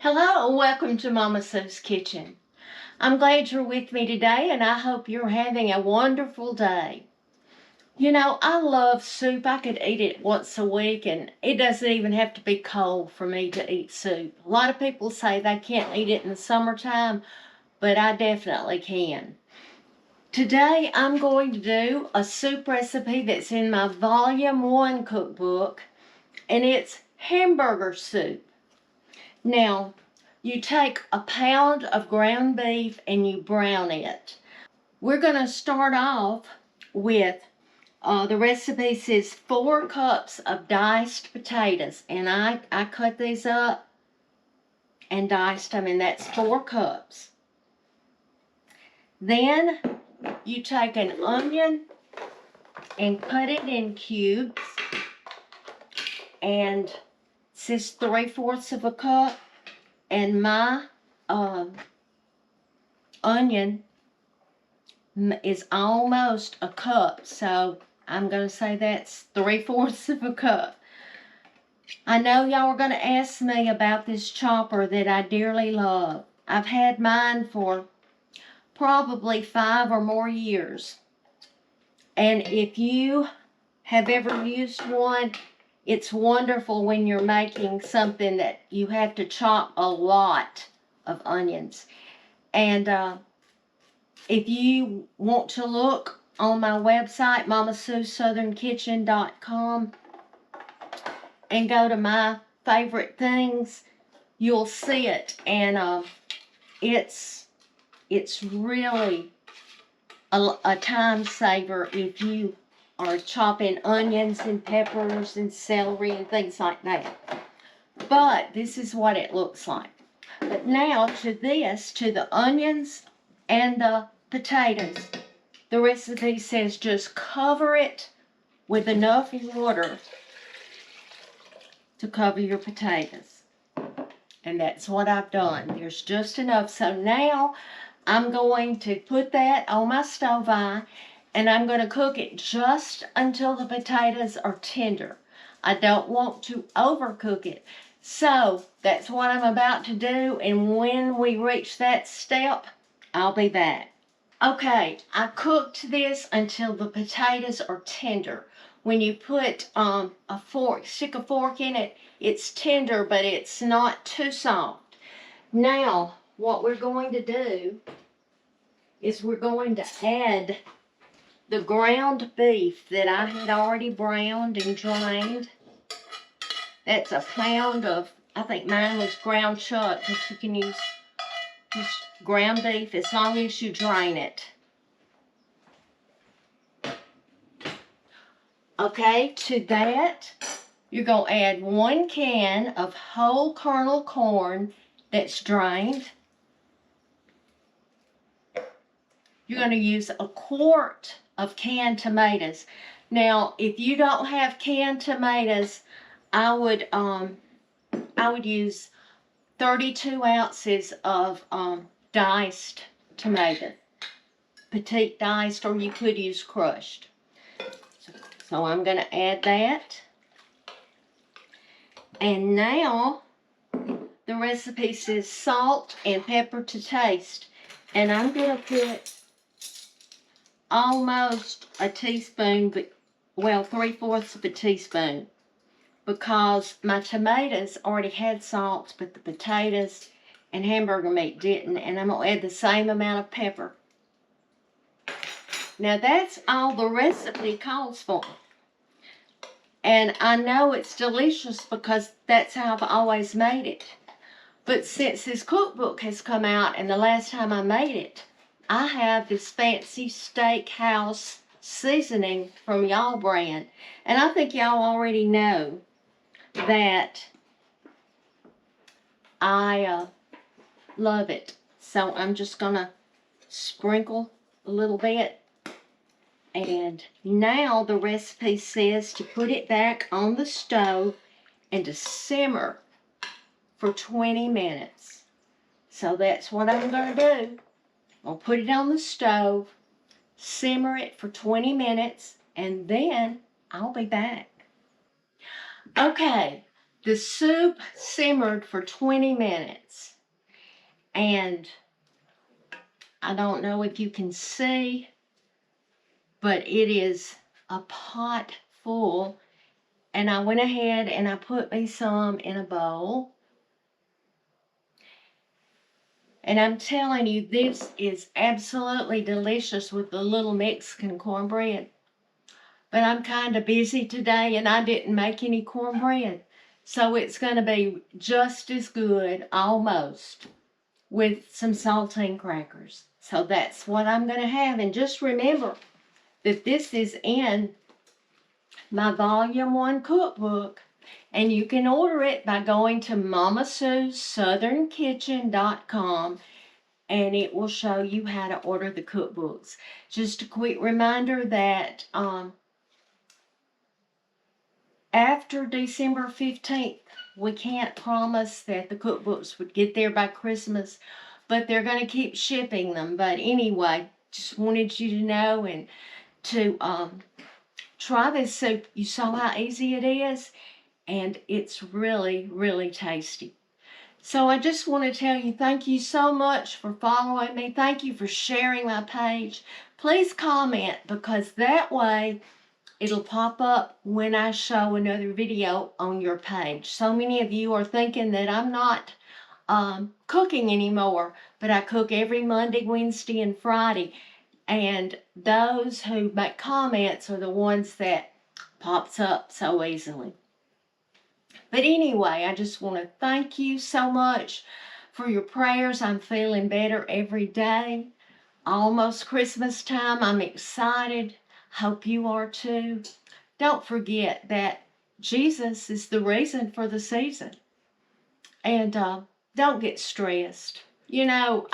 Hello and welcome to Mama Sue's Kitchen. I'm glad you're with me today and I hope you're having a wonderful day. You know, I love soup. I could eat it once a week and it doesn't even have to be cold for me to eat soup. A lot of people say they can't eat it in the summertime, but I definitely can. Today I'm going to do a soup recipe that's in my Volume 1 cookbook, and it's hamburger soup. Now, you take a pound of ground beef and you brown it. We're going to start off with, the recipe says 4 cups of diced potatoes. And I cut these up and diced them, and that's 4 cups. Then you take an onion and cut it in cubes. And it says 3/4 of a cup. And my onion is almost a cup, so I'm going to say that's 3/4 of a cup. I know y'all are going to ask me about this chopper that I dearly love. I've had mine for probably 5 or more years. And if you have ever used one, it's wonderful when you're making something that you have to chop a lot of onions. And if you want to look on my website, mamasuesouthernkitchen.com, and go to my favorite things, you'll see it. And it's really a time saver if you are chopping onions and peppers and celery and things like that. But this is what it looks like. But now to the onions and the potatoes, the recipe says just cover it with enough water to cover your potatoes. And that's what I've done. There's just enough. So now I'm going to put that on my stove eye, and I'm going to cook it just until the potatoes are tender. I don't want to overcook it. So that's what I'm about to do, and when we reach that step, I'll be back. Okay, I cooked this until the potatoes are tender. When you put stick a fork in it, it's tender, but it's not too soft. Now, what we're going to do is we're going to add the ground beef that I had already browned and drained. That's a pound of, I think mine was ground chuck, but you can use just ground beef as long as you drain it. Okay, to that, you're going to add 1 can of whole kernel corn that's drained. You're going to use 1 quart of canned tomatoes. Now, if you don't have canned tomatoes, I would use 32 ounces of diced tomato, petite diced, or you could use crushed. So I'm going to add that. And now the recipe says salt and pepper to taste. And I'm going to put almost a teaspoon, but well, 3/4 of a teaspoon, because my tomatoes already had salt, but the potatoes and hamburger meat didn't. And I'm going to add the same amount of pepper. Now that's all the recipe calls for. And I know it's delicious because that's how I've always made it. But since this cookbook has come out and the last time I made it, I have this fancy steakhouse seasoning from y'all brand. And I think y'all already know that I love it. So I'm just going to sprinkle a little bit. And now the recipe says to put it back on the stove and to simmer for 20 minutes. So that's what I'm going to do. I'll put it on the stove, simmer it for 20 minutes, and then I'll be back. Okay, The soup simmered for 20 minutes. And I don't know if you can see, but it is a pot full. And I went ahead and I put me some in a bowl. And I'm telling you, this is absolutely delicious with the little Mexican cornbread. But I'm kind of busy today and I didn't make any cornbread. So it's going to be just as good, almost, with some saltine crackers. So that's what I'm going to have. And just remember that this is in my Volume 1 cookbook. And you can order it by going to MamaSue'sSouthernKitchen.com, and it will show you how to order the cookbooks. Just a quick reminder that after December 15th, we can't promise that the cookbooks would get there by Christmas, but they're going to keep shipping them. But anyway, just wanted you to know and to try this soup. You saw how easy it is, and it's really, really tasty. So I just want to tell you, thank you so much for following me. Thank you for sharing my page. Please comment, because that way it'll pop up when I show another video on your page. So many of you are thinking that I'm not cooking anymore, but I cook every Monday, Wednesday, and Friday. And those who make comments are the ones that pops up so easily. But anyway, I just want to thank you so much for your prayers. I'm feeling better every day. Almost Christmas time. I'm excited. Hope you are too. Don't forget that Jesus is the reason for the season. And don't get stressed. You know,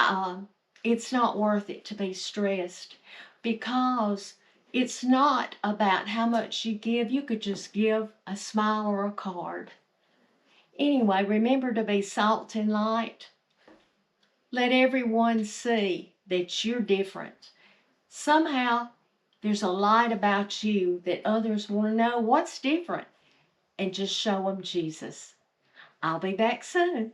it's not worth it to be stressed, because it's not about how much you give. You could just give a smile or a card. Anyway, remember to be salt and light. Let everyone see that you're different. Somehow, there's a light about you that others want to know what's different, and just show them Jesus. I'll be back soon.